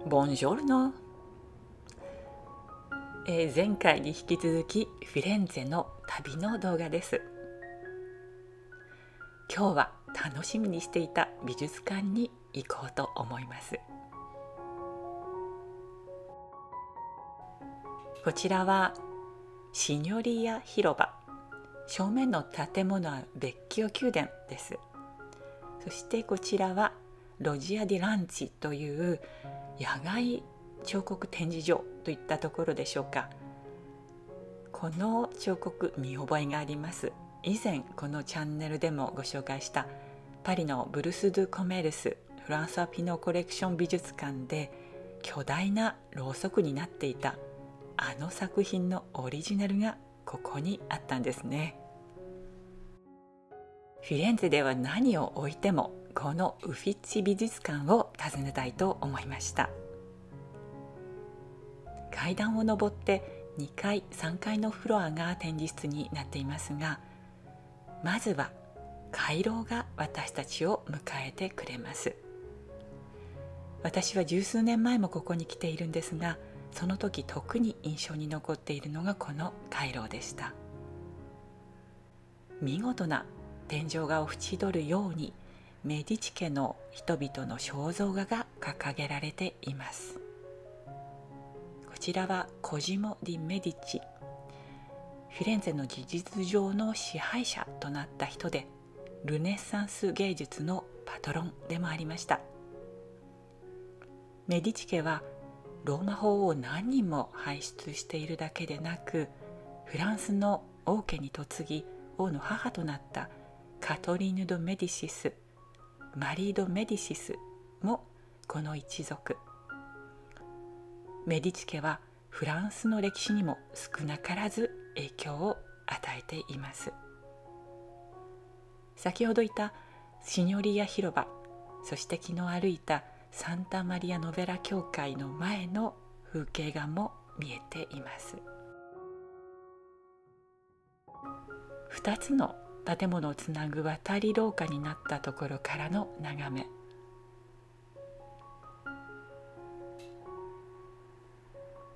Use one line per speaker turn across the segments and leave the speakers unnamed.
ボンジョルノ、前回に引き続きフィレンツェの旅の動画です。今日は楽しみにしていた美術館に行こうと思います。こちらはシニョリア広場、正面の建物はベッキオ宮殿です。そしてこちらはロジア・ディ・ランチという野外彫刻展示場といったところでしょうか。この彫刻見覚えがあります。以前このチャンネルでもご紹介したパリのブルス・ドゥ・コメルスフランソワ・ピノコレクション美術館で巨大なろうそくになっていたあの作品のオリジナルがここにあったんですね。フィレンツェでは何を置いてもこのウフィッチ美術館を訪ねたいと思いました。階段を上って2階3階のフロアが展示室になっていますが、まずは回廊が私たちを迎えてくれます。私は十数年前もここに来ているんですが、その時特に印象に残っているのがこの回廊でした。見事な天井画を縁取るようにメディチ家の人々の肖像画が掲げられています。こちらはコジモ・ディ・メディチ、フィレンツェの事実上の支配者となった人で、ルネッサンス芸術のパトロンでもありました。メディチ家はローマ法を何人も輩出しているだけでなく、フランスの王家に嫁ぎ王の母となったカトリーヌ・ド・メディシス、マリー・ド・メディシスもこの一族。メディチ家はフランスの歴史にも少なからず影響を与えています。先ほど言ったシニョリア広場、そして昨日歩いたサンタマリア・ノベラ教会の前の風景画も見えています。2つの建物をつなぐ渡り廊下になったところからの眺め、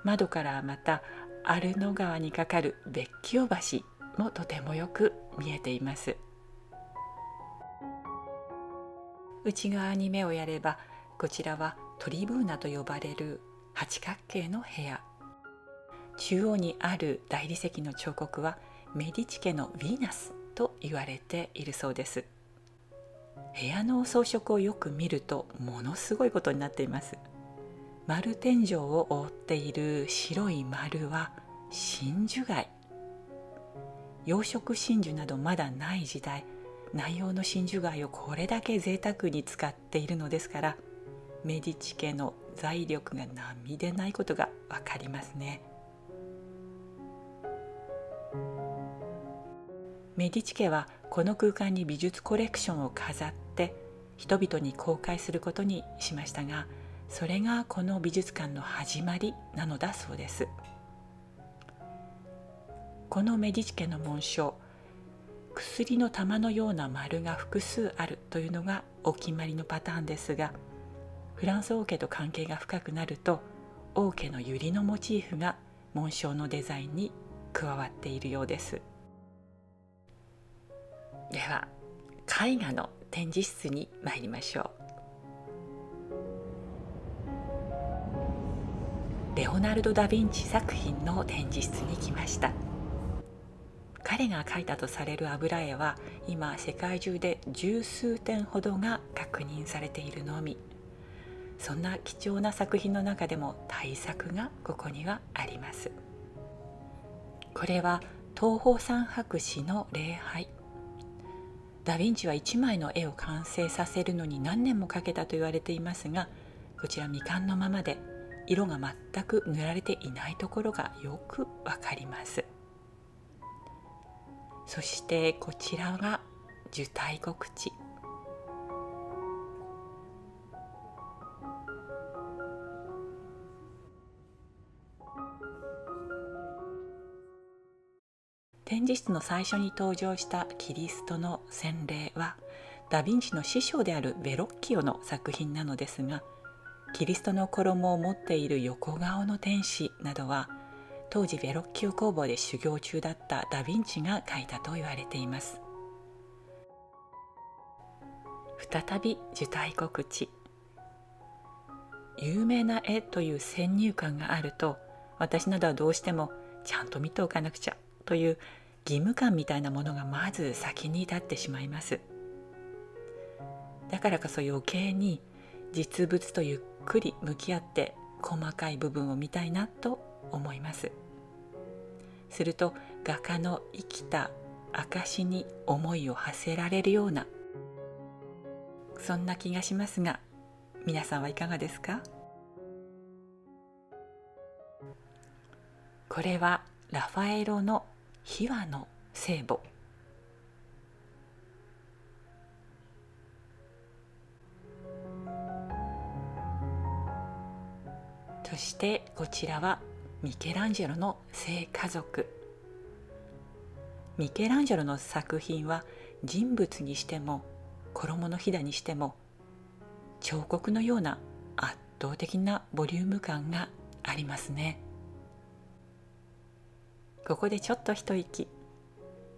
窓からまたアルノ川に架かるベッキオ橋もとてもよく見えています。内側に目をやれば、こちらはトリブーナと呼ばれる八角形の部屋。中央にある大理石の彫刻はメディチ家のヴィーナスと言われているそうです。部屋の装飾をよく見るとものすごいことになっています。丸天井を覆っている白い丸は真珠貝。養殖真珠などまだない時代、内容の真珠貝をこれだけ贅沢に使っているのですから、メディチ家の財力が並でないことがわかりますね。メディチ家はこの空間に美術コレクションを飾って人々に公開することにしましたが、それがこの美術館の始まりなのだそうです。このメディチ家の紋章、薬の玉のような丸が複数あるというのがお決まりのパターンですが、フランス王家と関係が深くなると王家の百合のモチーフが紋章のデザインに加わっているようです。では絵画の展示室に参りましょう。レオナルド・ダ・ヴィンチ作品の展示室に来ました。彼が描いたとされる油絵は今世界中で十数点ほどが確認されているのみ。そんな貴重な作品の中でも大作がここにはあります。これは東方三博士の礼拝。ダ・ヴィンチは1枚の絵を完成させるのに何年もかけたと言われていますが、こちら未完のままで色が全く塗られていないところがよくわかります。そしてこちらが受胎告知。展示室の最初に登場したキリストの洗礼はダ・ヴィンチの師匠であるベロッキオの作品なのですが、キリストの衣を持っている横顔の天使などは当時ベロッキオ工房で修行中だったダ・ヴィンチが描いたと言われています。再び受胎告知。有名な絵という先入観があると、私などはどうしてもちゃんと見ておかなくちゃという義務感みたいなものがまず先に立ってしまいます。だからこそ余計に実物とゆっくり向き合って細かい部分を見たいなと思います。すると画家の生きた証に思いを馳せられるような、そんな気がしますが、皆さんはいかがですか？これはラファエロの秘話の聖母。そしてこちらはミケランジェロの聖家族。ミケランジェロの作品は人物にしても衣のひだにしても彫刻のような圧倒的なボリューム感がありますね。ここでちょっと一息。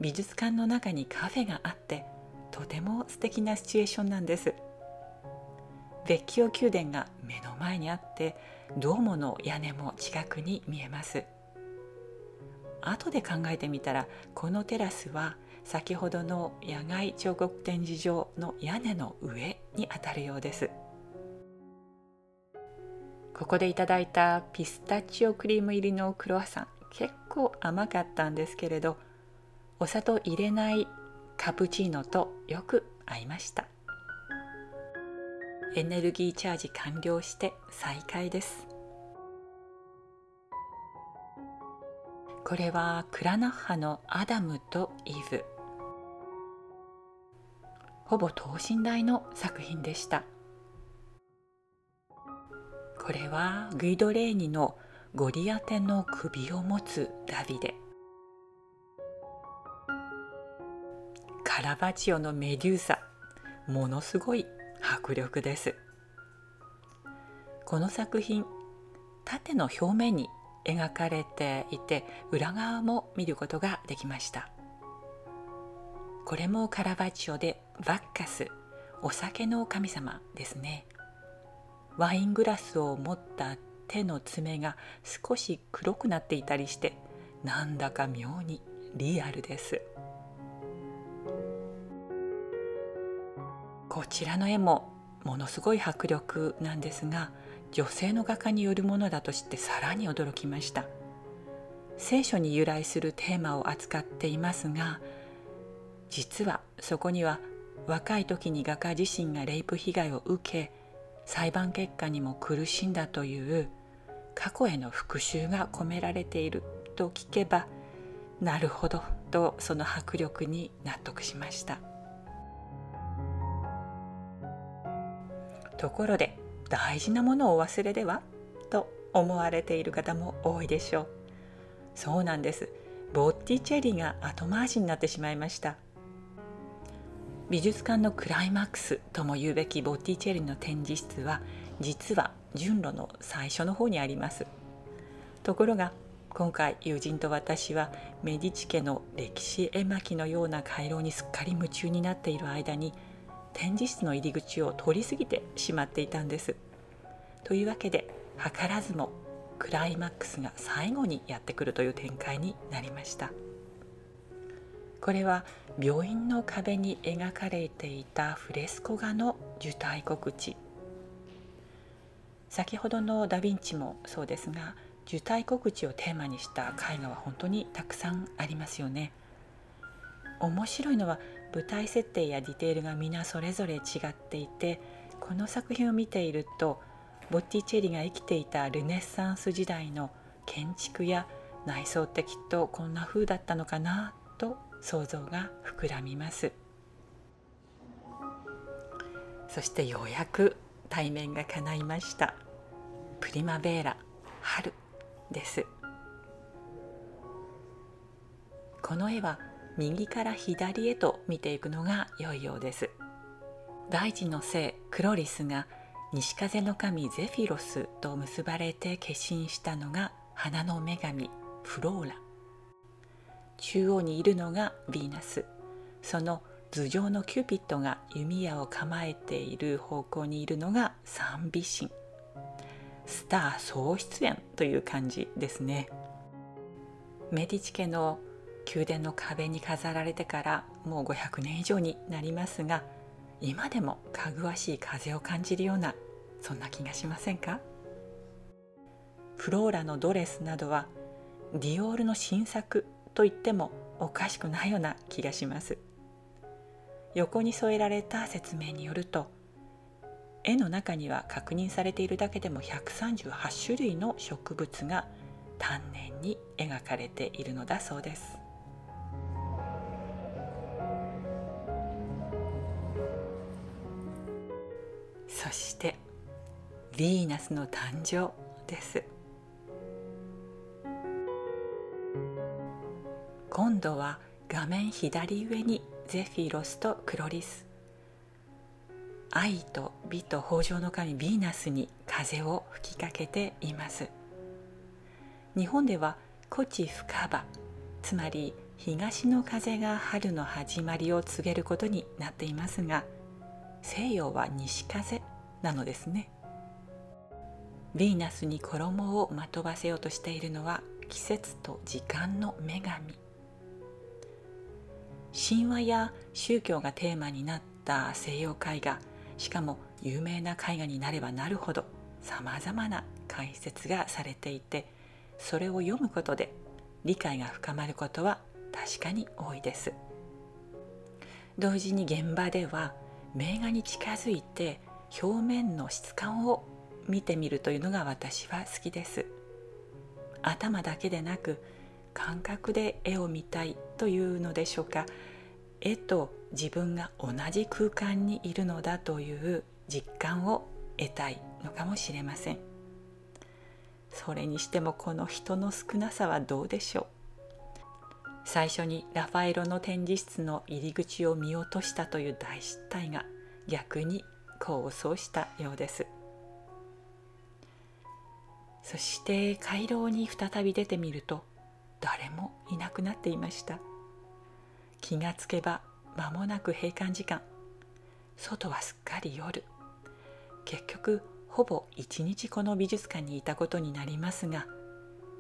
美術館の中にカフェがあってとても素敵なシチュエーションなんです。ベッキオ宮殿が目の前にあってドームの屋根も近くに見えます。後で考えてみたらこのテラスは先ほどの野外彫刻展示場の屋根の上にあたるようです。ここでいただいたピスタチオクリーム入りのクロワッサン、結構甘かったんですけれど、お砂糖入れないカプチーノとよく合いました。エネルギーチャージ完了して再開です。これはクラナッハのアダムとイブ。ほぼ等身大の作品でした。これはグイド・レーニのゴリアテの首を持つダビデ。カラバチオのメデューサ、ものすごい迫力です。この作品、縦の表面に描かれていて裏側も見ることができました。これもカラバチオでバッカス、お酒の神様ですね。ワイングラスを持った手の爪が少し黒くなっていたりして、なんだか妙にリアルです。こちらの絵もものすごい迫力なんですが、女性の画家によるものだと知ってさらに驚きました。聖書に由来するテーマを扱っていますが、実はそこには若い時に画家自身がレイプ被害を受け、裁判結果にも苦しんだという過去への復讐が込められていると聞けば、なるほどとその迫力に納得しました。ところで大事なものをお忘れではと思われている方も多いでしょう。そうなんです。ボッティチェリが後回しになってしまいました。美術館のクライマックスとも言うべきボッティチェリの展示室は実は順路の最初の方にあります。ところが今回友人と私はメディチ家の歴史絵巻のような回廊にすっかり夢中になっている間に展示室の入り口を通り過ぎてしまっていたんです。というわけで図らずもクライマックスが最後にやってくるという展開になりました。これは病院の壁に描かれていたフレスコ画の受胎告知。先ほどのダ・ヴィンチもそうですが、受胎告知をテーマにした絵画は本当にたくさんありますよね。面白いのは舞台設定やディテールが皆それぞれ違っていて、この作品を見ているとボッティチェリが生きていたルネッサンス時代の建築や内装ってきっとこんな風だったのかなと想像が膨らみます。そしてようやく対面が叶いました。プリマベーラ、春です。この絵は右から左へと見ていくのが良いようです。大地の聖クロリスが西風の神ゼフィロスと結ばれて化身したのが花の女神フローラ。中央にいるのがヴィーナス、その頭上のキューピッドが弓矢を構えている方向にいるのが三美神。スター総出演という感じですね。メディチ家の宮殿の壁に飾られてからもう500年以上になりますが、今でもかぐわしい風を感じるような、そんな気がしませんか？フローラのドレスなどはディオールの新作と言ってもおかしくないような気がします。横に添えられた説明によると、絵の中には確認されているだけでも138種類の植物が丹念に描かれているのだそうです。そしてヴィーナスの誕生です。今度は画面左上にゼフィロスとクロリス、愛と美と豊穣の神ヴィーナスに風を吹きかけています。日本では古地深場、つまり東の風が春の始まりを告げることになっていますが、西洋は西風なのですね。ヴィーナスに衣をまとわせようとしているのは季節と時間の女神。神話や宗教がテーマになった西洋絵画、しかも有名な絵画になればなるほどさまざまな解説がされていて、それを読むことで理解が深まることは確かに多いです。同時に現場では名画に近づいて表面の質感を見てみるというのが私は好きです。頭だけでなく感覚で絵を見たいというのでしょうか。絵と自分が同じ空間にいるのだという実感を得たいのかもしれません。それにしてもこの人の少なさはどうでしょう。最初にラファエロの展示室の入り口を見落としたという大失態が逆に功を奏したようです。そして回廊に再び出てみると誰もいなくなっていました。気がつけば間もなく閉館時間。外はすっかり夜。結局ほぼ一日この美術館にいたことになりますが、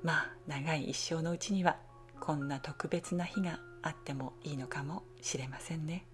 まあ長い一生のうちにはこんな特別な日があってもいいのかもしれませんね。